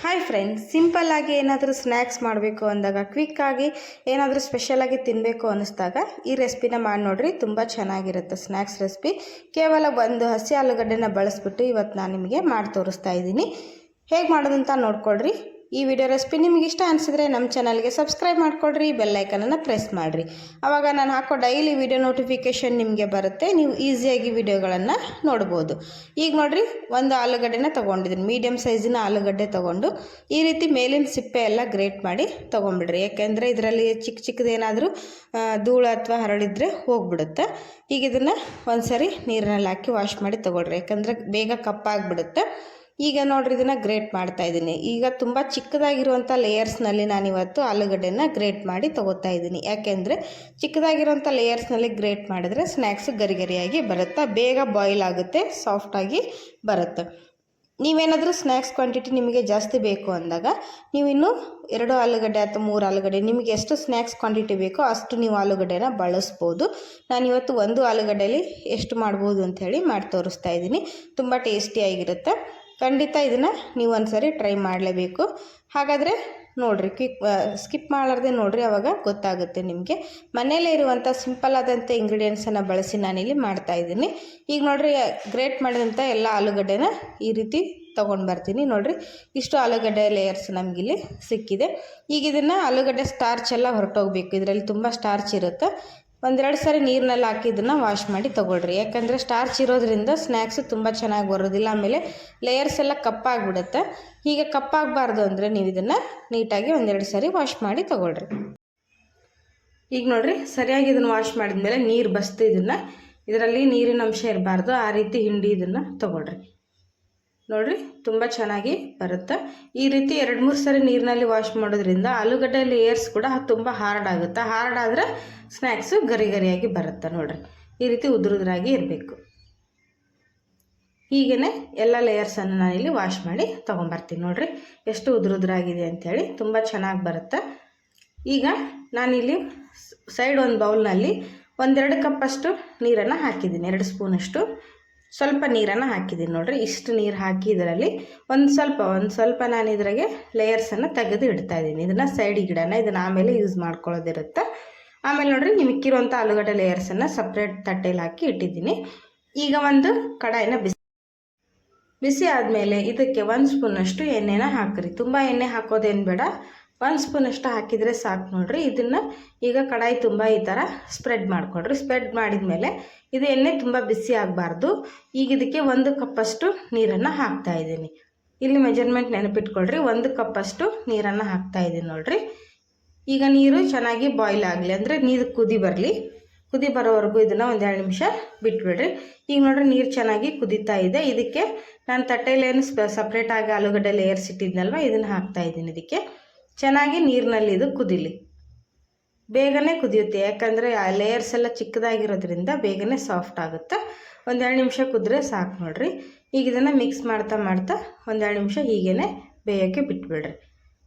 Hi friends, ಸಿಂಪಲ್ಲಾಗಿ ಏನಾದರೂ snacks ಮಾಡಬೇಕು ಅಂದಾಗ, ಕ್ವಿಕ್ಕಾಗಿ ಏನಾದರೂ ಸ್ಪೆಷಲಾಗಿ ತಿನ್ನಬೇಕು ಅನ್ನಿಸ್ದಾಗ ಈ ರೆಸಿಪಿನ ಮಾಡಿ ನೋಡಿರಿ. ತುಂಬ ಚೆನ್ನಾಗಿರುತ್ತೆ ಸ್ನ್ಯಾಕ್ಸ್ ರೆಸಿಪಿ. ಕೇವಲ ಒಂದು ಹಸಿ ಆಲೂಗಡ್ಡೆನ ಬಳಸ್ಬಿಟ್ಟು ಇವತ್ತು ನಾನು ನಿಮಗೆ ಮಾಡಿ ತೋರಿಸ್ತಾ ಇದ್ದೀನಿ. ಹೇಗೆ ಮಾಡೋದಂತ ನೋಡ್ಕೊಳ್ರಿ. ಈ ವಿಡಿಯೋ ರೆಸಿಪಿ ನಿಮಗೆ ಇಷ್ಟ ಅನಿಸಿದ್ರೆ ನಮ್ಮ ಚಾನಲ್ಗೆ ಸಬ್ಸ್ಕ್ರೈಬ್ ಮಾಡ್ಕೊಳ್ರಿ, ಬೆಲ್ಲೈಕನನ್ನು ಪ್ರೆಸ್ ಮಾಡಿರಿ. ಆವಾಗ ನಾನು ಹಾಕೋ ಡೈಲಿ ವಿಡಿಯೋ ನೋಟಿಫಿಕೇಷನ್ ನಿಮಗೆ ಬರುತ್ತೆ. ನೀವು ಈಸಿಯಾಗಿ ವಿಡಿಯೋಗಳನ್ನು ನೋಡ್ಬೋದು. ಈಗ ನೋಡಿರಿ, ಒಂದು ಆಲೂಗಡ್ಡೆನ ತೊಗೊಂಡಿದ್ದೀನಿ. ಮೀಡಿಯಮ್ ಸೈಜಿನ ಆಲೂಗಡ್ಡೆ ತೊಗೊಂಡು ಈ ರೀತಿ ಮೇಲಿನ ಸಿಪ್ಪೆ ಎಲ್ಲ ಗ್ರೇಟ್ ಮಾಡಿ ತೊಗೊಂಡ್ಬಿಡ್ರಿ. ಯಾಕೆಂದರೆ ಇದರಲ್ಲಿ ಚಿಕ್ಕ ಚಿಕ್ಕದೇನಾದರೂ ಧೂಳು ಅಥವಾ ಹರಳಿದ್ರೆ ಹೋಗ್ಬಿಡುತ್ತೆ. ಈಗ ಇದನ್ನು ಒಂದು ಸರಿ ನೀರಿನಲ್ಲಿ ಹಾಕಿ ವಾಶ್ ಮಾಡಿ ತೊಗೊಳ್ರಿ, ಯಾಕಂದರೆ ಬೇಗ ಕಪ್ಪಾಗಿಬಿಡುತ್ತೆ. ಈಗ ನೋಡ್ರಿ, ಇದನ್ನು ಗ್ರೇಟ್ ಮಾಡ್ತಾ ಇದ್ದೀನಿ. ಈಗ ತುಂಬ ಚಿಕ್ಕದಾಗಿರುವಂಥ ಲೇಯರ್ಸ್ನಲ್ಲಿ ನಾನಿವತ್ತು ಆಲೂಗಡ್ಡೆನ ಗ್ರೇಟ್ ಮಾಡಿ ತೊಗೋತಾ ಇದ್ದೀನಿ. ಯಾಕೆಂದರೆ ಚಿಕ್ಕದಾಗಿರುವಂಥ ಲೇಯರ್ಸ್ನಲ್ಲಿ ಗ್ರೇಟ್ ಮಾಡಿದ್ರೆ ಸ್ನ್ಯಾಕ್ಸು ಗರಿಗರಿಯಾಗಿ ಬರುತ್ತೆ, ಬೇಗ ಬಾಯ್ಲ್ ಆಗುತ್ತೆ, ಸಾಫ್ಟಾಗಿ ಬರುತ್ತೆ. ನೀವೇನಾದರೂ ಸ್ನ್ಯಾಕ್ಸ್ ಕ್ವಾಂಟಿಟಿ ನಿಮಗೆ ಜಾಸ್ತಿ ಬೇಕು ಅಂದಾಗ ನೀವು ಇನ್ನೂ 2 ಆಲೂಗಡ್ಡೆ ಅಥವಾ 3 ಆಲೂಗಡ್ಡೆ, ನಿಮಗೆ ಎಷ್ಟು ಸ್ನ್ಯಾಕ್ಸ್ ಕ್ವಾಂಟಿಟಿ ಬೇಕೋ ಅಷ್ಟು ನೀವು ಆಲೂಗಡ್ಡೆನ ಬಳಸ್ಬೋದು. ನಾನಿವತ್ತು 1 ಆಲೂಗಡ್ಡೆಯಲ್ಲಿ ಎಷ್ಟು ಮಾಡ್ಬೋದು ಅಂಥೇಳಿ ಮಾಡಿ ತೋರಿಸ್ತಾ ಇದ್ದೀನಿ. ತುಂಬ ಟೇಸ್ಟಿಯಾಗಿರುತ್ತೆ. ಖಂಡಿತ ಇದನ್ನು ನೀವು ಒಂದು ಸರಿ ಟ್ರೈ ಮಾಡಲೇಬೇಕು. ಹಾಗಾದರೆ ನೋಡಿರಿ, ಸ್ಕಿಪ್ ಮಾಡಲಾರ್ದೆ ನೋಡಿರಿ, ಆವಾಗ ಗೊತ್ತಾಗುತ್ತೆ ನಿಮಗೆ. ಮನೆಯಲ್ಲೇ ಇರುವಂಥ ಸಿಂಪಲ್ ಆದಂಥ ಇಂಗ್ರೀಡಿಯೆಂಟ್ಸನ್ನು ಬಳಸಿ ನಾನಿಲ್ಲಿ ಮಾಡ್ತಾಯಿದ್ದೀನಿ. ಈಗ ನೋಡಿರಿ, ಗ್ರೇಟ್ ಮಾಡಿದಂಥ ಎಲ್ಲ ಆಲೂಗಡ್ಡೆನ ಈ ರೀತಿ ತೊಗೊಂಡು ಬರ್ತೀನಿ. ನೋಡಿರಿ, ಇಷ್ಟು ಆಲೂಗಡ್ಡೆ ಲೇಯರ್ಸ್ ನಮಗಿಲ್ಲಿ ಸಿಕ್ಕಿದೆ. ಈಗ ಇದನ್ನು ಆಲೂಗಡ್ಡೆ ಸ್ಟಾರ್ಚ್ ಎಲ್ಲ ಹೊರಟೋಗ್ಬೇಕು. ಇದರಲ್ಲಿ ತುಂಬ ಸ್ಟಾರ್ಚ್ ಇರುತ್ತೆ. 1-2 ಸರಿ ನೀರಿನಲ್ಲಿ ಹಾಕಿ ಇದನ್ನು ವಾಶ್ ಮಾಡಿ ತೊಗೊಳ್ರಿ. ಯಾಕಂದರೆ ಸ್ಟಾರ್ಚ್ ಇರೋದ್ರಿಂದ ಸ್ನ್ಯಾಕ್ಸು ತುಂಬ ಚೆನ್ನಾಗಿ ಬರೋದಿಲ್ಲ. ಆಮೇಲೆ ಲೇಯರ್ಸ್ ಎಲ್ಲ ಕಪ್ಪಾಗಿಬಿಡುತ್ತೆ. ಹೀಗೆ ಕಪ್ಪಾಗಬಾರ್ದು ಅಂದರೆ ನೀವು ಇದನ್ನು ನೀಟಾಗಿ 1-2 ಸರಿ ವಾಶ್ ಮಾಡಿ ತೊಗೊಳ್ರಿ. ಈಗ ನೋಡಿರಿ, ಸರಿಯಾಗಿ ಇದನ್ನು ವಾಶ್ ಮಾಡಿದ್ಮೇಲೆ ನೀರು ಬಸ್ತು ಇದರಲ್ಲಿ ನೀರಿನ ಅಂಶ ಇರಬಾರ್ದು. ಆ ರೀತಿ ಹಿಂಡಿ ಇದನ್ನು ತೊಗೊಳ್ರಿ. ನೋಡಿರಿ, ತುಂಬ ಚೆನ್ನಾಗಿ ಬರುತ್ತೆ. ಈ ರೀತಿ 2-3 ಸರಿ ನೀರಿನಲ್ಲಿ ವಾಶ್ ಮಾಡೋದ್ರಿಂದ ಆಲೂಗಡ್ಡೆ ಲೇಯರ್ಸ್ ಕೂಡ ತುಂಬ ಹಾರ್ಡ್ ಆಗುತ್ತೆ. ಹಾರ್ಡ್ ಆದರೆ ಸ್ನ್ಯಾಕ್ಸು ಗರಿಗರಿಯಾಗಿ ಬರುತ್ತೆ. ನೋಡಿರಿ, ಈ ರೀತಿ ಉದುರುದ್ರಾಗಿ ಇರಬೇಕು. ಹೀಗೇ ಎಲ್ಲ ಲೇಯರ್ಸನ್ನು ನಾನಿಲ್ಲಿ ವಾಶ್ ಮಾಡಿ ತೊಗೊಂಬರ್ತೀನಿ. ನೋಡಿರಿ, ಎಷ್ಟು ಉದುರುದ್ರಾಗಿದೆ ಅಂಥೇಳಿ, ತುಂಬ ಚೆನ್ನಾಗಿ ಬರುತ್ತೆ. ಈಗ ನಾನಿಲ್ಲಿ ಸೈಡ್ ಒಂದು ಬೌಲ್ನಲ್ಲಿ 1-2 ಕಪ್ಪಷ್ಟು ನೀರನ್ನು ಹಾಕಿದ್ದೀನಿ. 2 ಸ್ಪೂನಷ್ಟು ಸ್ವಲ್ಪ ನೀರನ್ನು ಹಾಕಿದ್ದೀನಿ. ನೋಡಿರಿ, ಇಷ್ಟು ನೀರು ಹಾಕಿ ಇದರಲ್ಲಿ ಒಂದು ಸ್ವಲ್ಪ ನಾನು ಇದ್ರಾಗೆ ಲೇಯರ್ಸನ್ನು ತೆಗೆದು ಇಡ್ತಾ ಇದ್ದೀನಿ. ಇದನ್ನು ಸೈಡಿಗೆ ಇಡೋಣ, ಇದನ್ನು ಆಮೇಲೆ ಯೂಸ್ ಮಾಡ್ಕೊಳ್ಳೋದಿರುತ್ತೆ. ಆಮೇಲೆ ನೋಡಿರಿ, ನಿಮ್ಗಿರುವಂಥ ಆಲೂಗಡ್ಡೆ ಲೇಯರ್ಸನ್ನು ಸಪ್ರೇಟ್ ತಟ್ಟೆಯಲ್ಲಿ ಹಾಕಿ ಇಟ್ಟಿದ್ದೀನಿ. ಈಗ ಒಂದು ಕಡಾಯಿನ ಬಿಸಿ ಆದಮೇಲೆ ಇದಕ್ಕೆ 1 ಸ್ಪೂನಷ್ಟು ಎಣ್ಣೆನ ಹಾಕಿರಿ. ತುಂಬ ಎಣ್ಣೆ ಹಾಕೋದೇನು ಬೇಡ, 1 ಸ್ಪೂನಷ್ಟು ಹಾಕಿದರೆ ಸಾಕು. ನೋಡಿರಿ, ಇದನ್ನು ಈಗ ಕಡಾಯಿ ತುಂಬ ಈ ಥರ ಸ್ಪ್ರೆಡ್ ಮಾಡಿಕೊಡ್ರಿ. ಸ್ಪ್ರೆಡ್ ಮಾಡಿದ್ಮೇಲೆ ಇದು ಎಣ್ಣೆ ತುಂಬ ಬಿಸಿ ಆಗಬಾರ್ದು. ಈಗ ಇದಕ್ಕೆ 1 ಕಪ್ಪಷ್ಟು ನೀರನ್ನು ಹಾಕ್ತಾಯಿದ್ದೀನಿ. ಇಲ್ಲಿ ಮೆಜರ್ಮೆಂಟ್ ನೆನಪಿಟ್ಕೊಳ್ರಿ. 1 ಕಪ್ಪಷ್ಟು ನೀರನ್ನು ಹಾಕ್ತಾಯಿದ್ದೀನಿ. ನೋಡಿರಿ, ಈಗ ನೀರು ಚೆನ್ನಾಗಿ ಬಾಯ್ಲ್ ಆಗಲಿ, ಅಂದರೆ ನೀರು ಕುದಿ ಬರೋವರೆಗೂ ಇದನ್ನು 1-2 ನಿಮಿಷ ಬಿಟ್ಬಿಡ್ರಿ. ಈಗ ನೋಡಿರಿ, ನೀರು ಚೆನ್ನಾಗಿ ಕುದೀತಾ ಇದೆ. ಇದಕ್ಕೆ ನಾನು ತಟ್ಟೆಲೇನು ಸಪ್ರೇಟಾಗಿ ಆಲೂಗಡ್ಡೆ ಲೇಯರ್ಸ್ ಇಟ್ಟಿದ್ನಲ್ವ, ಇದನ್ನು ಹಾಕ್ತಾಯಿದ್ದೀನಿ. ಇದಕ್ಕೆ ಚೆನ್ನಾಗಿ ನೀರಿನಲ್ಲಿ ಇದು ಕುದೀಲಿ. ಬೇಗನೆ ಕುದಿಯುತ್ತೆ, ಯಾಕಂದರೆ ಆ ಲೇಯರ್ಸ್ ಎಲ್ಲ ಚಿಕ್ಕದಾಗಿರೋದ್ರಿಂದ ಬೇಗನೆ ಸಾಫ್ಟ್ ಆಗುತ್ತೆ. 1-2 ನಿಮಿಷ ಕುದ್ರೆ ಸಾಕು. ನೋಡಿರಿ, ಈಗ ಇದನ್ನು ಮಿಕ್ಸ್ ಮಾಡ್ತಾ 1-2 ನಿಮಿಷ ಹೀಗೇ ಬೇಯೋಕ್ಕೆ ಬಿಟ್ಬಿಡ್ರಿ.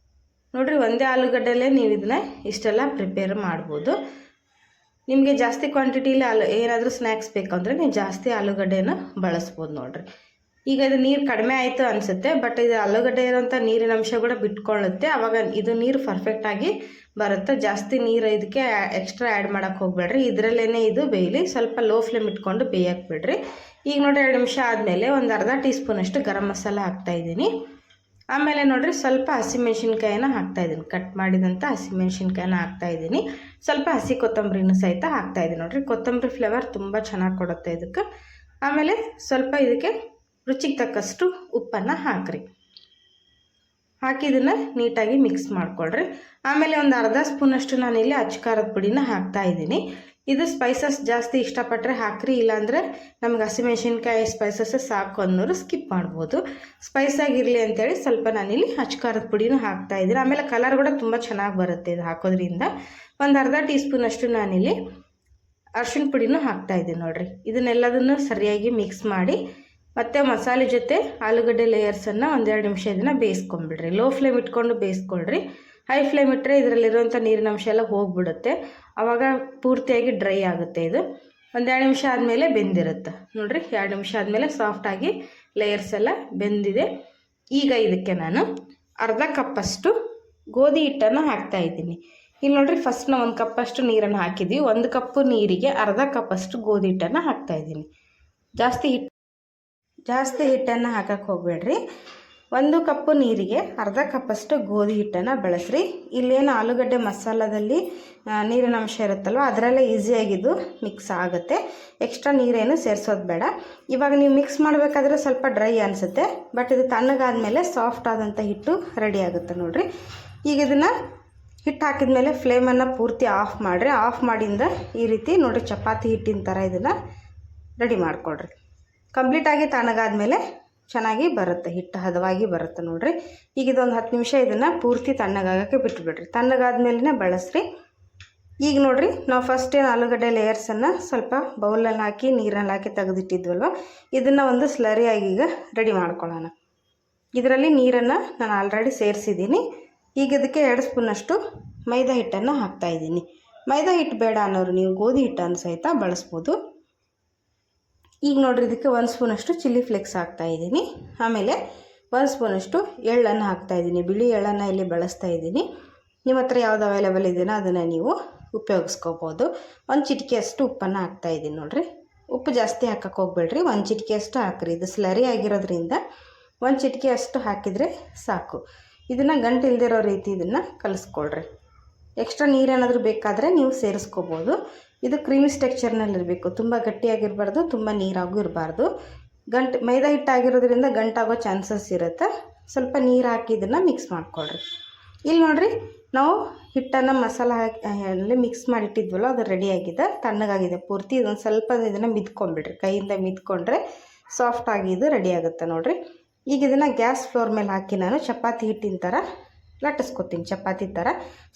ನೋಡಿರಿ, ಒಂದೇ ಆಲೂಗಡ್ಡೆಲೇ ನೀವು ಇದನ್ನ ಇಷ್ಟೆಲ್ಲ ಪ್ರಿಪೇರ್ ಮಾಡ್ಬೋದು. ನಿಮಗೆ ಜಾಸ್ತಿ ಕ್ವಾಂಟಿಟಿಲಿ ಏನಾದರೂ ಸ್ನ್ಯಾಕ್ಸ್ ಬೇಕಂದರೆ ನೀವು ಜಾಸ್ತಿ ಆಲೂಗಡ್ಡೆನ ಬಳಸ್ಬೋದು. ನೋಡಿರಿ, ಈಗ ಇದು ನೀರು ಕಡಿಮೆ ಆಯಿತು ಅನಿಸುತ್ತೆ, ಬಟ್ ಇದು ಆಲೂಗಡ್ಡೆ ಇರೋಂಥ ನೀರಿನ ಅಂಶ ಕೂಡ ಬಿಟ್ಕೊಳ್ಳುತ್ತೆ. ಆವಾಗ ಇದು ನೀರು ಪರ್ಫೆಕ್ಟಾಗಿ ಬರುತ್ತೆ. ಜಾಸ್ತಿ ನೀರು ಇದಕ್ಕೆ ಎಕ್ಸ್ಟ್ರಾ ಆ್ಯಡ್ ಮಾಡೋಕ್ಕೆ ಹೋಗಬೇಡ್ರಿ. ಇದರಲ್ಲೇ ಇದು ಬೇಯಲಿ. ಸ್ವಲ್ಪ ಲೋ ಫ್ಲೇಮ್ ಇಟ್ಕೊಂಡು ಬೇಯಕ್ಕೆ ಬಿಡ್ರಿ. ಈಗ ನೋಡಿರಿ, 2 ನಿಮಿಷ ಆದಮೇಲೆ ಒಂದು ಅರ್ಧ ಟೀ ಸ್ಪೂನಷ್ಟು ಗರಂ ಮಸಾಲ ಹಾಕ್ತಾಯಿದ್ದೀನಿ. ಆಮೇಲೆ ನೋಡಿರಿ, ಸ್ವಲ್ಪ ಹಸಿಮೆಣ್ಸಿನ್ಕಾಯಿನ ಹಾಕ್ತಾಯಿದ್ದೀನಿ. ಕಟ್ ಮಾಡಿದಂಥ ಹಸಿಮೆಣ್ಸಿನ್ಕಾಯಿನ ಹಾಕ್ತಾಯಿದ್ದೀನಿ. ಸ್ವಲ್ಪ ಹಸಿ ಕೊತ್ತಂಬರಿನೂ ಸಹಿತ ಹಾಕ್ತಾಯಿದ್ದೀನಿ. ನೋಡಿರಿ, ಕೊತ್ತಂಬರಿ ಫ್ಲೇವರ್ ತುಂಬ ಚೆನ್ನಾಗಿ ಕೊಡುತ್ತೆ ಇದಕ್ಕೆ. ಆಮೇಲೆ ಸ್ವಲ್ಪ ಇದಕ್ಕೆ ರುಚಿಗೆ ತಕ್ಕಷ್ಟು ಉಪ್ಪನ್ನು ಹಾಕಿರಿ. ಹಾಕಿ ಇದನ್ನು ನೀಟಾಗಿ ಮಿಕ್ಸ್ ಮಾಡ್ಕೊಳ್ರಿ. ಆಮೇಲೆ ಒಂದು ಅರ್ಧ ಸ್ಪೂನಷ್ಟು ನಾನಿಲ್ಲಿ ಅಚ್ಚ ಖಾರದ ಪುಡಿನ ಹಾಕ್ತಾಯಿದ್ದೀನಿ. ಇದು ಸ್ಪೈಸಸ್ ಜಾಸ್ತಿ ಇಷ್ಟಪಟ್ಟರೆ ಹಾಕ್ರಿ, ಇಲ್ಲಾಂದರೆ ನಮ್ಗೆ ಹಸಿಮೆಣ್ಸಿನ್ಕಾಯಿ ಸ್ಪೈಸಸ್ ಸಾಕು ಅನ್ನೋರು ಸ್ಕಿಪ್ ಮಾಡ್ಬೋದು. ಸ್ಪೈಸಾಗಿರಲಿ ಅಂತೇಳಿ ಸ್ವಲ್ಪ ನಾನಿಲ್ಲಿ ಅಚ್ಚ ಖಾರದ ಪುಡಿನೂ ಹಾಕ್ತಾಯಿದ್ದೀನಿ. ಆಮೇಲೆ ಕಲರ್ ಕೂಡ ತುಂಬ ಚೆನ್ನಾಗಿ ಬರುತ್ತೆ ಇದು ಹಾಕೋದ್ರಿಂದ. ಒಂದು ಅರ್ಧ ಟೀ ಸ್ಪೂನಷ್ಟು ನಾನಿಲ್ಲಿ ಅರಿಶಿಣ ಪುಡಿನೂ ಹಾಕ್ತಾಯಿದ್ದೀನಿ. ನೋಡಿರಿ, ಇದನ್ನೆಲ್ಲದನ್ನು ಸರಿಯಾಗಿ ಮಿಕ್ಸ್ ಮಾಡಿ ಮತ್ತು ಮಸಾಲೆ ಜೊತೆ ಆಲೂಗಡ್ಡೆ ಲೇಯರ್ಸನ್ನು 1-2 ನಿಮಿಷ ಇದನ್ನು ಬೇಯಿಸ್ಕೊಂಬಿಡ್ರಿ. ಲೋ ಫ್ಲೇಮ್ ಇಟ್ಕೊಂಡು ಬೇಯಿಸ್ಕೊಳ್ರಿ. ಹೈ ಫ್ಲೇಮ್ ಇಟ್ಟರೆ ಇದರಲ್ಲಿರುವಂಥ ನೀರಿನ ಅಂಶ ಎಲ್ಲ ಹೋಗಿಬಿಡುತ್ತೆ. ಆವಾಗ ಪೂರ್ತಿಯಾಗಿ ಡ್ರೈ ಆಗುತ್ತೆ. ಇದು 1-2 ನಿಮಿಷ ಆದಮೇಲೆ ಬೆಂದಿರುತ್ತೆ. ನೋಡಿರಿ, 2 ನಿಮಿಷ ಆದಮೇಲೆ ಸಾಫ್ಟಾಗಿ ಲೇಯರ್ಸ್ ಎಲ್ಲ ಬೆಂದಿದೆ. ಈಗ ಇದಕ್ಕೆ ನಾನು ಅರ್ಧ ಕಪ್ಪಷ್ಟು ಗೋಧಿ ಹಿಟ್ಟನ್ನು ಹಾಕ್ತಾಯಿದ್ದೀನಿ. ಇಲ್ಲಿ ನೋಡಿರಿ, ಫಸ್ಟ್ ನಾವು 1 ಕಪ್ಪಷ್ಟು ನೀರನ್ನು ಹಾಕಿದ್ವಿ. 1 ಕಪ್ಪು ನೀರಿಗೆ ಅರ್ಧ ಕಪ್ಪಷ್ಟು ಗೋಧಿ ಹಿಟ್ಟನ್ನು ಹಾಕ್ತಾಯಿದ್ದೀನಿ. ಜಾಸ್ತಿ ಹಿಟ್ಟನ್ನು ಹಾಕಕ್ಕೆ ಹೋಗಬೇಡ್ರಿ. 1 ಕಪ್ಪು ನೀರಿಗೆ ಅರ್ಧ ಕಪ್ಪಷ್ಟು ಗೋಧಿ ಹಿಟ್ಟನ್ನು ಬಳಸ್ರಿ. ಇಲ್ಲೇನು ಆಲೂಗಡ್ಡೆ ಮಸಾಲದಲ್ಲಿ ನೀರಿನ ಅಂಶ ಇರುತ್ತಲ್ವ, ಅದರಲ್ಲೇ ಈಸಿಯಾಗಿದ್ದು ಮಿಕ್ಸ್ ಆಗುತ್ತೆ. ಎಕ್ಸ್ಟ್ರಾ ನೀರೇನು ಸೇರಿಸೋದು ಬೇಡ. ಇವಾಗ ನೀವು ಮಿಕ್ಸ್ ಮಾಡಬೇಕಾದ್ರೆ ಸ್ವಲ್ಪ ಡ್ರೈ ಅನಿಸುತ್ತೆ, ಬಟ್ ಇದು ತಣ್ಣಗಾದ್ಮೇಲೆ ಸಾಫ್ಟ್ ಆದಂಥ ಹಿಟ್ಟು ರೆಡಿ ಆಗುತ್ತೆ ನೋಡಿರಿ. ಈಗ ಇದನ್ನು ಹಿಟ್ಟು ಹಾಕಿದ್ಮೇಲೆ ಫ್ಲೇಮನ್ನು ಪೂರ್ತಿ ಆಫ್ ಮಾಡಿರಿ. ಆಫ್ ಮಾಡಿಂದ ಈ ರೀತಿ ನೋಡಿರಿ, ಚಪಾತಿ ಹಿಟ್ಟಿನ ಥರ ಇದನ್ನು ರೆಡಿ ಮಾಡಿಕೊಡ್ರಿ. ಕಂಪ್ಲೀಟಾಗಿ ತಣ್ಣಗಾದ್ಮೇಲೆ ಚೆನ್ನಾಗಿ ಬರುತ್ತೆ, ಹಿಟ್ಟು ಹದವಾಗಿ ಬರುತ್ತೆ ನೋಡಿರಿ. ಈಗ ಇದೊಂದು 10 ನಿಮಿಷ ಇದನ್ನು ಪೂರ್ತಿ ತಣ್ಣಗಾಗೋಕ್ಕೆ ಬಿಟ್ಟುಬಿಡ್ರಿ. ತಣ್ಣಗಾದ್ಮೇಲೆ ಬಳಸ್ರಿ. ಈಗ ನೋಡಿರಿ, ನಾವು ಫಸ್ಟ್ ಏನು ಆಲೂಗಡ್ಡೆ ಲೇಯರ್ಸನ್ನು ಸ್ವಲ್ಪ ಬೌಲಲ್ಲಿ ಹಾಕಿ ನೀರಲ್ಲಿ ಹಾಕಿ ತೆಗೆದಿಟ್ಟಿದ್ವಲ್ವ, ಇದನ್ನು ಒಂದು ಸ್ಲರಿಯಾಗಿ ಈಗ ರೆಡಿ ಮಾಡ್ಕೊಳ್ಳೋಣ. ಇದರಲ್ಲಿ ನೀರನ್ನು ನಾನು ಆಲ್ರೆಡಿ ಸೇರಿಸಿದ್ದೀನಿ. ಈಗ ಇದಕ್ಕೆ 2 ಸ್ಪೂನಷ್ಟು ಮೈದಾ ಹಿಟ್ಟನ್ನು ಹಾಕ್ತಾಯಿದ್ದೀನಿ. ಮೈದಾ ಹಿಟ್ಟು ಬೇಡ ಅನ್ನೋರು ನೀವು ಗೋಧಿ ಹಿಟ್ಟನ್ನು ಸಹಿತ ಬಳಸ್ಬೋದು. ಈಗ ನೋಡಿರಿ, ಇದಕ್ಕೆ 1 ಸ್ಪೂನಷ್ಟು ಚಿಲ್ಲಿ ಫ್ಲೇಕ್ಸ್ ಹಾಕ್ತಾಯಿದ್ದೀನಿ. ಆಮೇಲೆ 1 ಸ್ಪೂನಷ್ಟು ಎಳ್ಳನ್ನು ಹಾಕ್ತಾಯಿದ್ದೀನಿ. ಬಿಳಿ ಎಳ್ಳನ್ನು ಇಲ್ಲಿ ಬಳಸ್ತಾ ಇದ್ದೀನಿ. ನಿಮ್ಮ ಹತ್ರ ಯಾವುದು ಅವೈಲೇಬಲ್ ಇದೆಯೋ ಅದನ್ನು ನೀವು ಉಪಯೋಗಿಸ್ಕೋಬೋದು. 1 ಚಿಟಿಕೆಯಷ್ಟು ಉಪ್ಪನ್ನು ಹಾಕ್ತಾಯಿದ್ದೀನಿ ನೋಡಿರಿ. ಉಪ್ಪು ಜಾಸ್ತಿ ಹಾಕಕ್ಕೆ ಹೋಗ್ಬೇಡ್ರಿ, 1 ಚಿಟಿಕೆಯಷ್ಟು ಹಾಕ್ರಿ. ಇದು ಸ್ಲರಿ ಆಗಿರೋದ್ರಿಂದ 1 ಚಿಟಿಕೆಯಷ್ಟು ಹಾಕಿದರೆ ಸಾಕು. ಇದನ್ನು ಗಂಟು ಇಲ್ದಿರೋ ರೀತಿ ಇದನ್ನು ಕಲಿಸ್ಕೊಳ್ರಿ. ಎಕ್ಸ್ಟ್ರಾ ನೀರೇನಾದರೂ ಬೇಕಾದರೆ ನೀವು ಸೇರಿಸ್ಕೋಬೋದು. ಇದು ಕ್ರೀಮಿ ಟೆಕ್ಸ್ಚರ್ನಲ್ಲಿರಬೇಕು, ತುಂಬ ಗಟ್ಟಿಯಾಗಿರಬಾರ್ದು, ತುಂಬ ನೀರಾಗೂ ಇರಬಾರ್ದು. ಮೈದಾ ಹಿಟ್ಟಾಗಿರೋದ್ರಿಂದ ಗಂಟಾಗೋ ಚಾನ್ಸಸ್ ಇರುತ್ತೆ. ಸ್ವಲ್ಪ ನೀರು ಹಾಕಿ ಇದನ್ನು ಮಿಕ್ಸ್ ಮಾಡ್ಕೊಳ್ರಿ. ಇಲ್ಲಿ ನೋಡಿರಿ, ನಾವು ಹಿಟ್ಟನ್ನು ಮಸಾಲ ಹಾಕಿ ಮಿಕ್ಸ್ ಮಾಡಿಟ್ಟಿದ್ವಲ್ಲ, ಅದು ರೆಡಿಯಾಗಿದೆ, ತಣ್ಣಗಾಗಿದೆ ಪೂರ್ತಿ. ಇದೊಂದು ಸ್ವಲ್ಪ ಇದನ್ನು ಮಿದ್ಕೊಂಡ್ಬಿಡ್ರಿ, ಕೈಯಿಂದ ಮಿದ್ಕೊಂಡ್ರೆ ಸಾಫ್ಟಾಗಿ ಇದು ರೆಡಿ ಆಗುತ್ತೆ ನೋಡಿರಿ. ಈಗ ಇದನ್ನು ಗ್ಯಾಸ್ ಫ್ಲೋರ್ ಮೇಲೆ ಹಾಕಿ ನಾನು ಚಪಾತಿ ಹಿಟ್ಟಿನ ಥರ ಲಟ್ಟಿಸ್ಕೊತೀನಿ. ಚಪಾತಿ ಥರ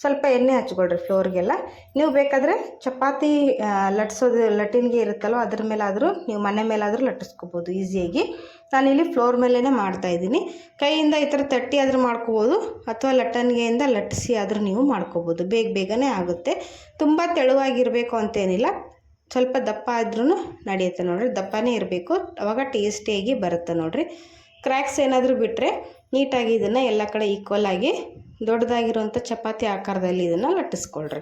ಸ್ವಲ್ಪ ಎಣ್ಣೆ ಹಚ್ಕೊಳ್ರಿ ಫ್ಲೋರ್ಗೆಲ್ಲ. ನೀವು ಬೇಕಾದರೆ ಚಪಾತಿ ಲಟ್ಟಿನ್ಗೆ ಇರುತ್ತಲ್ವ, ಅದ್ರ ಮೇಲಾದರೂ ನೀವು ಮನೆ ಮೇಲಾದರೂ ಲಟ್ಟಿಸ್ಕೋಬೋದು ಈಸಿಯಾಗಿ. ನಾನಿಲ್ಲಿ ಫ್ಲೋರ್ ಮೇಲೇ ಮಾಡ್ತಾಯಿದ್ದೀನಿ. ಕೈಯಿಂದ ಈ ಥರ ತಟ್ಟಿ ಆದರೂ ಮಾಡ್ಕೋಬೋದು, ಅಥವಾ ಲಟ್ಟಣಿಗೆಯಿಂದ ಲಟ್ಟಿಸಿ ಆದರೂ ನೀವು ಮಾಡ್ಕೋಬೋದು. ಬೇಗನೆ ಆಗುತ್ತೆ. ತುಂಬ ತೆಳುವಾಗಿರಬೇಕು ಅಂತೇನಿಲ್ಲ, ಸ್ವಲ್ಪ ದಪ್ಪ ಆದ್ರೂ ನಡೆಯುತ್ತೆ ನೋಡಿರಿ. ದಪ್ಪನೇ ಇರಬೇಕು, ಆವಾಗ ಟೇಸ್ಟಿಯಾಗಿ ಬರುತ್ತೆ ನೋಡಿರಿ. ಕ್ರ್ಯಾಕ್ಸ್ ಏನಾದರೂ ಬಿಟ್ಟರೆ ನೀಟಾಗಿ ಇದನ್ನು ಎಲ್ಲ ಕಡೆ ಈಕ್ವಲಾಗಿ ದೊಡ್ಡದಾಗಿರುವಂಥ ಚಪಾತಿ ಆಕಾರದಲ್ಲಿ ಇದನ್ನು ಲಟ್ಟಿಸ್ಕೊಳ್ರಿ.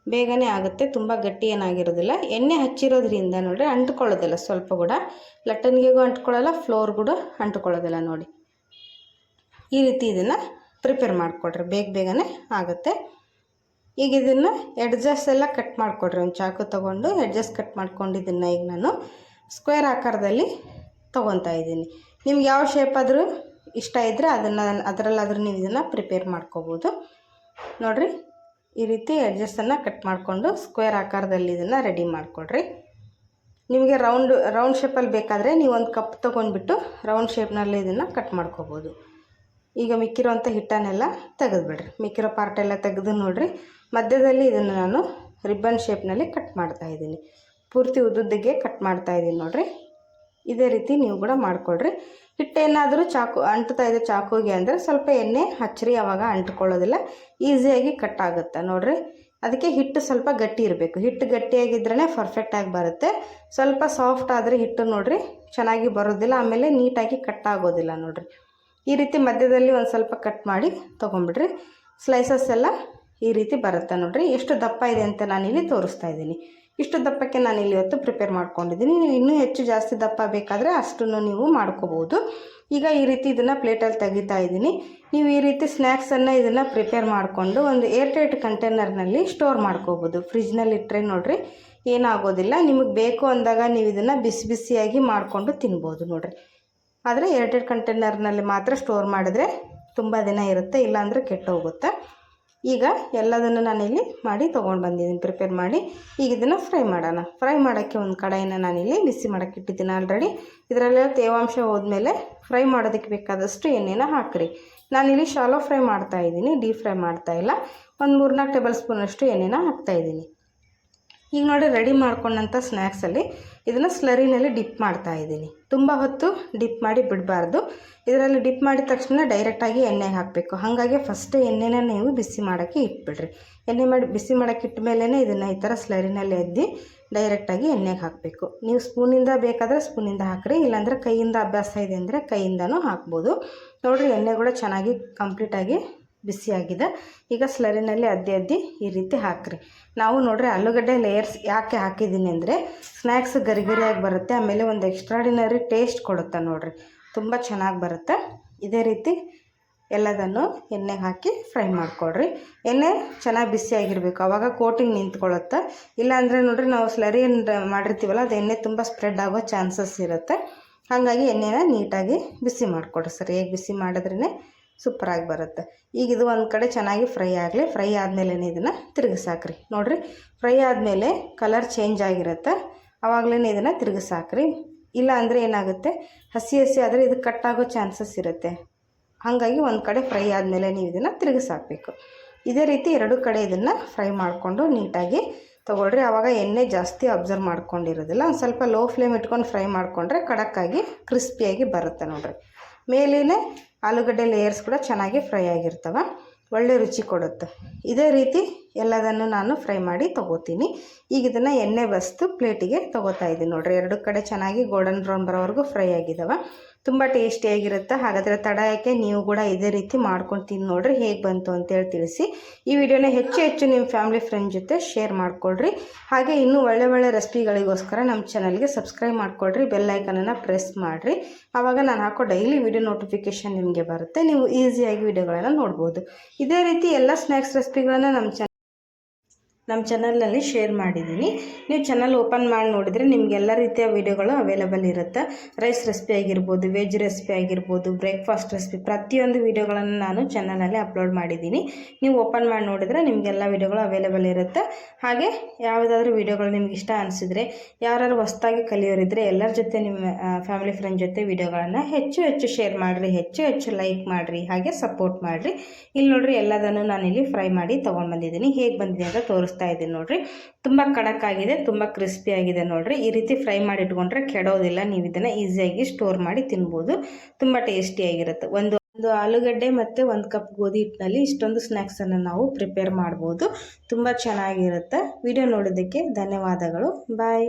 ಬೇಗನೆ ಆಗುತ್ತೆ, ತುಂಬ ಗಟ್ಟಿ ಏನಾಗಿರೋದಿಲ್ಲ. ಎಣ್ಣೆ ಹಚ್ಚಿರೋದ್ರಿಂದ ನೋಡಿರಿ ಅಂಟ್ಕೊಳ್ಳೋದಿಲ್ಲ, ಸ್ವಲ್ಪ ಕೂಡ ಲಟ್ಟಣಿಗೆಗೂ ಅಂಟ್ಕೊಳ್ಳಲ್ಲ, ಫ್ಲೋರ್ ಕೂಡ ಅಂಟ್ಕೊಳ್ಳೋದಿಲ್ಲ ನೋಡಿ. ಈ ರೀತಿ ಇದನ್ನು ಪ್ರಿಪೇರ್ ಮಾಡಿಕೊಡ್ರಿ, ಬೇಗನೆ ಆಗುತ್ತೆ. ಈಗ ಇದನ್ನು ಎಡ್ಜಸ್ ಎಲ್ಲ ಕಟ್ ಮಾಡಿಕೊಡ್ರಿ. ಒಂದು ಚಾಕು ತೊಗೊಂಡು ಎಡ್ಜಸ್ ಕಟ್ ಮಾಡ್ಕೊಂಡು ಇದನ್ನು ಈಗ ನಾನು ಸ್ಕ್ವೇರ್ ಆಕಾರದಲ್ಲಿ ತೊಗೊತಾ ಇದ್ದೀನಿ. ನಿಮ್ಗೆ ಯಾವ ಶೇಪ್ ಆದರೂ ಇಷ್ಟ ಇದ್ದರೆ ಅದರಲ್ಲಾದರೂ ನೀವು ಇದನ್ನು ಪ್ರಿಪೇರ್ ಮಾಡ್ಕೋಬೋದು ನೋಡಿರಿ. ಈ ರೀತಿ ಎಡ್ಜಸ್ಸನ್ನು ಕಟ್ ಮಾಡಿಕೊಂಡು ಸ್ಕ್ವೇರ್ ಆಕಾರದಲ್ಲಿ ಇದನ್ನು ರೆಡಿ ಮಾಡಿಕೊಡ್ರಿ. ನಿಮಗೆ ರೌಂಡ್ ಶೇಪಲ್ಲಿ ಬೇಕಾದರೆ ನೀವು ಒಂದು ಕಪ್ ತೊಗೊಂಡ್ಬಿಟ್ಟು ರೌಂಡ್ ಶೇಪ್ನಲ್ಲಿ ಇದನ್ನು ಕಟ್ ಮಾಡ್ಕೋಬೋದು. ಈಗ ಮಿಕ್ಕಿರೋಂಥ ಹಿಟ್ಟನ್ನೆಲ್ಲ ತೆಗೆದುಬಿಡ್ರಿ. ಮಿಕ್ಕಿರೋ ಪಾರ್ಟೆಲ್ಲ ತೆಗೆದು ನೋಡಿರಿ, ಮಧ್ಯದಲ್ಲಿ ಇದನ್ನು ನಾನು ರಿಬ್ಬನ್ ಶೇಪ್ನಲ್ಲಿ ಕಟ್ ಮಾಡ್ತಾಯಿದ್ದೀನಿ. ಪೂರ್ತಿ ಉದ್ದುದ್ದಕ್ಕೆ ಕಟ್ ಮಾಡ್ತಾಯಿದ್ದೀನಿ ನೋಡಿರಿ. ಇದೇ ರೀತಿ ನೀವು ಕೂಡ ಮಾಡಿಕೊಡ್ರಿ. ಹಿಟ್ಟೇನಾದರೂ ಅಂಟ್ತಾ ಇದೆ ಚಾಕುಗೆ ಅಂದರೆ ಸ್ವಲ್ಪ ಎಣ್ಣೆ ಹಚ್ಚಿರಿ, ಆವಾಗ ಅಂಟ್ಕೊಳ್ಳೋದಿಲ್ಲ, ಈಸಿಯಾಗಿ ಕಟ್ ಆಗುತ್ತೆ ನೋಡಿರಿ. ಅದಕ್ಕೆ ಹಿಟ್ಟು ಸ್ವಲ್ಪ ಗಟ್ಟಿ ಇರಬೇಕು. ಹಿಟ್ಟು ಗಟ್ಟಿಯಾಗಿದ್ರೇ ಪರ್ಫೆಕ್ಟಾಗಿ ಬರುತ್ತೆ. ಸ್ವಲ್ಪ ಸಾಫ್ಟ್ ಆದರೆ ಹಿಟ್ಟು ನೋಡಿರಿ ಚೆನ್ನಾಗಿ ಬರೋದಿಲ್ಲ, ಆಮೇಲೆ ನೀಟಾಗಿ ಕಟ್ ಆಗೋದಿಲ್ಲ ನೋಡಿರಿ. ಈ ರೀತಿ ಮಧ್ಯದಲ್ಲಿ ಒಂದು ಸ್ವಲ್ಪ ಕಟ್ ಮಾಡಿ ತೊಗೊಂಬಿಡ್ರಿ. ಸ್ಲೈಸಸ್ ಎಲ್ಲ ಈ ರೀತಿ ಬರುತ್ತೆ ನೋಡಿರಿ. ಎಷ್ಟು ದಪ್ಪ ಇದೆ ಅಂತ ನಾನಿಲ್ಲಿ ತೋರಿಸ್ತಾ ಇದ್ದೀನಿ. ಇಷ್ಟು ದಪ್ಪಕ್ಕೆ ನಾನಿಲ್ಲಿ ಇವತ್ತು ಪ್ರಿಪೇರ್ ಮಾಡ್ಕೊಂಡಿದ್ದೀನಿ. ನೀವು ಇನ್ನೂ ಹೆಚ್ಚು ಜಾಸ್ತಿ ದಪ್ಪ ಬೇಕಾದರೆ ಅಷ್ಟನ್ನು ನೀವು ಮಾಡ್ಕೋಬೋದು. ಈಗ ಈ ರೀತಿ ಇದನ್ನು ಪ್ಲೇಟಲ್ಲಿ ತೆಗಿತಾ ಇದ್ದೀನಿ. ನೀವು ಈ ರೀತಿ ಸ್ನ್ಯಾಕ್ಸನ್ನು ಇದನ್ನು ಪ್ರಿಪೇರ್ ಮಾಡಿಕೊಂಡು ಒಂದು ಏರ್ಟೈಟ್ ಕಂಟೈನರ್ನಲ್ಲಿ ಸ್ಟೋರ್ ಮಾಡ್ಕೋಬೋದು. ಫ್ರಿಜ್ನಲ್ಲಿ ಇಟ್ಟರೆ ನೋಡಿರಿ ಏನಾಗೋದಿಲ್ಲ. ನಿಮಗೆ ಬೇಕು ಅಂದಾಗ ನೀವು ಇದನ್ನು ಬಿಸಿಯಾಗಿ ಮಾಡಿಕೊಂಡು ತಿನ್ಬೋದು ನೋಡಿರಿ. ಆದರೆ ಏರ್ಟೈಟ್ ಕಂಟೈನರ್ನಲ್ಲಿ ಮಾತ್ರ ಸ್ಟೋರ್ ಮಾಡಿದ್ರೆ ತುಂಬ ದಿನ ಇರುತ್ತೆ, ಇಲ್ಲಾಂದರೆ ಕೆಟ್ಟೋಗುತ್ತೆ. ಈಗ ಎಲ್ಲದನ್ನು ನಾನಿಲ್ಲಿ ಮಾಡಿ ತೊಗೊಂಡು ಬಂದಿದ್ದೀನಿ ಪ್ರಿಪೇರ್ ಮಾಡಿ. ಈಗ ಇದನ್ನು ಫ್ರೈ ಮಾಡೋಣ. ಫ್ರೈ ಮಾಡೋಕ್ಕೆ ಒಂದು ಕಡಾಯಿನ ನಾನಿಲ್ಲಿ ಬಿಸಿ ಮಾಡೋಕ್ಕೆ ಇಟ್ಟಿದ್ದೀನಿ ಆಲ್ರೆಡಿ. ಇದರಲ್ಲೆಲ್ಲ ತೇವಾಂಶ ಹೋದ್ಮೇಲೆ ಫ್ರೈ ಮಾಡೋದಕ್ಕೆ ಬೇಕಾದಷ್ಟು ಎಣ್ಣೆನ ಹಾಕಿರಿ. ನಾನಿಲ್ಲಿ ಶಾಲೋ ಫ್ರೈ ಮಾಡ್ತಾಯಿದ್ದೀನಿ, ಡೀಪ್ ಫ್ರೈ ಮಾಡ್ತಾಯಿಲ್ಲ. ಒಂದು 3-4 ಟೇಬಲ್ ಸ್ಪೂನಷ್ಟು ಎಣ್ಣೆನ ಹಾಕ್ತಾಯಿದ್ದೀನಿ. ಈಗ ನೋಡಿ ರೆಡಿ ಮಾಡ್ಕೊಂಡಂಥ ಸ್ನ್ಯಾಕ್ಸಲ್ಲಿ ಇದನ್ನು ಸ್ಲರಿನಲ್ಲಿ ಡಿಪ್ ಮಾಡ್ತಾಯಿದ್ದೀನಿ. ತುಂಬ ಹೊತ್ತು ಡಿಪ್ ಮಾಡಿ ಬಿಡಬಾರ್ದು. ಇದರಲ್ಲಿ ಡಿಪ್ ಮಾಡಿದ ತಕ್ಷಣ ಡೈರೆಕ್ಟಾಗಿ ಎಣ್ಣೆಗೆ ಹಾಕಬೇಕು. ಹಾಗಾಗಿ ಫಸ್ಟ್ ಎಣ್ಣೆನ ನೀವು ಬಿಸಿ ಮಾಡೋಕ್ಕೆ ಇಟ್ಬಿಡ್ರಿ. ಬಿಸಿ ಮಾಡೋಕ್ಕೆ ಇಟ್ಟ ಮೇಲೇ ಇದನ್ನು ಈ ಥರ ಸ್ಲರಿನಲ್ಲಿ ಎದ್ದು ಡೈರೆಕ್ಟಾಗಿ ಎಣ್ಣೆಗೆ ಹಾಕಬೇಕು. ನೀವು ಸ್ಪೂನಿಂದ ಬೇಕಾದರೆ ಸ್ಪೂನಿಂದ ಹಾಕಿರಿ, ಇಲ್ಲಾಂದರೆ ಕೈಯಿಂದ ಅಭ್ಯಾಸ ಇದೆ ಅಂದರೆ ಕೈಯಿಂದನೂ ಹಾಕ್ಬೋದು. ನೋಡಿರಿ ಎಣ್ಣೆ ಕೂಡ ಚೆನ್ನಾಗಿ ಕಂಪ್ಲೀಟಾಗಿ ಬಿಸಿಯಾಗಿದೆ. ಈಗ ಸ್ಲರಿನಲ್ಲಿ ಅದ್ದಿ ಈ ರೀತಿ ಹಾಕ್ರಿ. ನಾವು ನೋಡ್ರಿ ಆಲೂಗಡ್ಡೆ ಲೇಯರ್ಸ್ ಯಾಕೆ ಹಾಕಿದ್ದೀನಿ ಅಂದರೆ ಸ್ನ್ಯಾಕ್ಸ್ ಗರಿಗರಿಯಾಗಿ ಬರುತ್ತೆ, ಆಮೇಲೆ ಒಂದು ಎಕ್ಸ್ಟ್ರಾಡಿನರಿ ಟೇಸ್ಟ್ ಕೊಡುತ್ತೆ ನೋಡಿರಿ, ತುಂಬ ಚೆನ್ನಾಗಿ ಬರುತ್ತೆ. ಇದೇ ರೀತಿ ಎಲ್ಲದನ್ನು ಎಣ್ಣೆಗೆ ಹಾಕಿ ಫ್ರೈ ಮಾಡಿಕೊಡ್ರಿ. ಎಣ್ಣೆ ಚೆನ್ನಾಗಿ ಬಿಸಿಯಾಗಿರಬೇಕು, ಆವಾಗ ಕೋಟಿಂಗ್ ನಿಂತ್ಕೊಳ್ಳುತ್ತೆ. ಇಲ್ಲಾಂದರೆ ನೋಡಿರಿ ನಾವು ಸ್ಲರಿ ಮಾಡಿರ್ತೀವಲ್ಲ ಅದು ಎಣ್ಣೆ ತುಂಬ ಸ್ಪ್ರೆಡ್ ಆಗೋ ಚಾನ್ಸಸ್ ಇರುತ್ತೆ. ಹಾಗಾಗಿ ಎಣ್ಣೆನ ನೀಟಾಗಿ ಬಿಸಿ ಮಾಡಿಕೊಡ್ರಿ. ಸರಿಯಾಗಿ ಬಿಸಿ ಮಾಡಿದ್ರೇ ಸೂಪರಾಗಿ ಬರುತ್ತೆ. ಈಗ ಇದು ಒಂದು ಕಡೆ ಚೆನ್ನಾಗಿ ಫ್ರೈ ಆಗಲಿ. ಫ್ರೈ ಆದಮೇಲೆ ಇದನ್ನು ತಿರುಗಿಸಾಕ್ರಿ. ನೋಡಿರಿ ಫ್ರೈ ಆದಮೇಲೆ ಕಲರ್ ಚೇಂಜ್ ಆಗಿರುತ್ತೆ, ಆವಾಗಲೇ ಇದನ್ನು ತಿರುಗಿಸಾಕ್ರಿ. ಇಲ್ಲ ಅಂದರೆ ಏನಾಗುತ್ತೆ, ಹಸಿ ಆದರೆ ಇದು ಕಟ್ಟಾಗೋ ಚಾನ್ಸಸ್ ಇರುತ್ತೆ. ಹಾಗಾಗಿ ಒಂದು ಕಡೆ ಫ್ರೈ ಆದಮೇಲೆ ನೀವು ಇದನ್ನು ತಿರುಗಿಸಾಕಬೇಕು. ಇದೇ ರೀತಿ ಎರಡು ಕಡೆ ಇದನ್ನು ಫ್ರೈ ಮಾಡಿಕೊಂಡು ನೀಟಾಗಿ ತೊಗೊಳ್ರಿ. ಆವಾಗ ಎಣ್ಣೆ ಜಾಸ್ತಿ ಅಬ್ಸರ್ವ್ ಮಾಡ್ಕೊಂಡಿರೋದಿಲ್ಲ. ಒಂದು ಸ್ವಲ್ಪ ಲೋ ಫ್ಲೇಮ್ ಇಟ್ಕೊಂಡು ಫ್ರೈ ಮಾಡಿಕೊಂಡ್ರೆ ಕಡಕ್ಕಾಗಿ ಕ್ರಿಸ್ಪಿಯಾಗಿ ಬರುತ್ತೆ ನೋಡಿರಿ. ಮೇಲಿನ ಆಲೂಗಡ್ಡೆ ಲೇಯರ್ಸ್ ಕೂಡ ಚೆನ್ನಾಗಿ ಫ್ರೈ ಆಗಿರ್ತವೆ, ಒಳ್ಳೆ ರುಚಿ ಕೊಡುತ್ತೆ. ಇದೇ ರೀತಿ ಎಲ್ಲದನ್ನು ನಾನು ಫ್ರೈ ಮಾಡಿ ತೊಗೋತೀನಿ. ಈಗ ಇದನ್ನು ಎಣ್ಣೆ ಬಸ್ತು ಪ್ಲೇಟಿಗೆ ತೊಗೋತಾ ಇದ್ದೀನಿ ನೋಡಿರಿ. ಎರಡು ಕಡೆ ಚೆನ್ನಾಗಿ ಗೋಲ್ಡನ್ ಬ್ರೌನ್ ಬರೋವರೆಗೂ ಫ್ರೈ ಆಗಿದ್ದಾವೆ, ತುಂಬ ಟೇಸ್ಟಿಯಾಗಿರುತ್ತೆ. ಹಾಗಾದರೆ ತಡ ಯಾಕೆ, ನೀವು ಕೂಡ ಇದೇ ರೀತಿ ಮಾಡ್ಕೊಂಡು ತಿಂದು ನೋಡಿರಿ ಹೇಗೆ ಬಂತು ಅಂತೇಳಿ ತಿಳಿಸಿ. ಈ ವಿಡಿಯೋನ ಹೆಚ್ಚು ನಿಮ್ಮ ಫ್ಯಾಮಿಲಿ ಫ್ರೆಂಡ್ ಜೊತೆ ಶೇರ್ ಮಾಡಿಕೊಡ್ರಿ. ಹಾಗೆ ಇನ್ನೂ ಒಳ್ಳೆ ರೆಸಿಪಿಗಳಿಗೋಸ್ಕರ ನಮ್ಮ ಚಾನಲ್ಗೆ ಸಬ್ಸ್ಕ್ರೈಬ್ ಮಾಡಿಕೊಡ್ರಿ, ಬೆಲ್ ಐಕನನ್ನು ಪ್ರೆಸ್ ಮಾಡಿರಿ. ಆವಾಗ ನಾನು ಹಾಕೋ ಡೈಲಿ ವಿಡಿಯೋ ನೋಟಿಫಿಕೇಷನ್ ನಿಮಗೆ ಬರುತ್ತೆ, ನೀವು ಈಸಿಯಾಗಿ ವಿಡಿಯೋಗಳನ್ನು ನೋಡ್ಬೋದು. ಇದೇ ರೀತಿ ಎಲ್ಲ ಸ್ನ್ಯಾಕ್ಸ್ ರೆಸಿಪಿಗಳನ್ನು ನಮ್ಮ ಚಾನಲ್ನಲ್ಲಿ ಶೇರ್ ಮಾಡಿದ್ದೀನಿ. ನೀವು ಚಾನಲ್ ಓಪನ್ ಮಾಡಿ ನೋಡಿದರೆ ನಿಮಗೆಲ್ಲ ರೀತಿಯ ವಿಡಿಯೋಗಳು ಅವೈಲೇಬಲ್ ಇರುತ್ತೆ. ರೈಸ್ ರೆಸಿಪಿ ಆಗಿರ್ಬೋದು, ವೆಜ್ ರೆಸಿಪಿ ಆಗಿರ್ಬೋದು, ಬ್ರೇಕ್ಫಾಸ್ಟ್ ರೆಸಿಪಿ, ಪ್ರತಿಯೊಂದು ವಿಡಿಯೋಗಳನ್ನು ನಾನು ಚಾನಲಲ್ಲಿ ಅಪ್ಲೋಡ್ ಮಾಡಿದ್ದೀನಿ. ನೀವು ಓಪನ್ ಮಾಡಿ ನೋಡಿದರೆ ನಿಮಗೆಲ್ಲ ವಿಡಿಯೋಗಳು ಅವೈಲೇಬಲ್ ಇರುತ್ತೆ. ಹಾಗೆ ಯಾವುದಾದ್ರೂ ವಿಡಿಯೋಗಳು ನಿಮ್ಗೆ ಇಷ್ಟ ಅನಿಸಿದರೆ, ಯಾರು ಹೊಸದಾಗಿ ಕಲಿಯೋರಿದ್ದರೆ ಎಲ್ಲರ ಜೊತೆ ನಿಮ್ಮ ಫ್ಯಾಮಿಲಿ ಫ್ರೆಂಡ್ ಜೊತೆ ವಿಡಿಯೋಗಳನ್ನು ಹೆಚ್ಚು ಶೇರ್ ಮಾಡಿರಿ, ಹೆಚ್ಚು ಲೈಕ್ ಮಾಡಿರಿ, ಹಾಗೆ ಸಪೋರ್ಟ್ ಮಾಡಿರಿ. ಇಲ್ಲಿ ನೋಡಿರಿ ಎಲ್ಲದನ್ನು ನಾನಿಲ್ಲಿ ಫ್ರೈ ಮಾಡಿ ತೊಗೊಂಡು ಬಂದಿದ್ದೀನಿ. ಹೇಗೆ ಬಂದಿದೆ ಅಂತ ತೋರಿಸ್ತಾ ಇದ್ದೀನಿ ನೋಡ್ರಿ. ತುಂಬ ಖಡಕ್ ಆಗಿದೆ, ತುಂಬ ಕ್ರಿಸ್ಪಿ ಆಗಿದೆ ನೋಡ್ರಿ. ಈ ರೀತಿ ಫ್ರೈ ಮಾಡಿ ಇಟ್ಕೊಂಡ್ರೆ ಕೆಡೋದಿಲ್ಲ, ನೀವು ಇದನ್ನು ಈಸಿಯಾಗಿ ಸ್ಟೋರ್ ಮಾಡಿ ತಿನ್ಬೋದು, ತುಂಬ ಟೇಸ್ಟಿಯಾಗಿರುತ್ತೆ. ಒಂದು ಆಲೂಗಡ್ಡೆ ಮತ್ತು 1 ಕಪ್ ಗೋಧಿ ಹಿಟ್ಟಿನಲ್ಲಿ ಇಷ್ಟೊಂದು ಸ್ನ್ಯಾಕ್ಸನ್ನು ನಾವು ಪ್ರಿಪೇರ್ ಮಾಡ್ಬೋದು, ತುಂಬ ಚೆನ್ನಾಗಿರುತ್ತೆ. ವಿಡಿಯೋ ನೋಡೋದಕ್ಕೆ ಧನ್ಯವಾದಗಳು. ಬಾಯ್.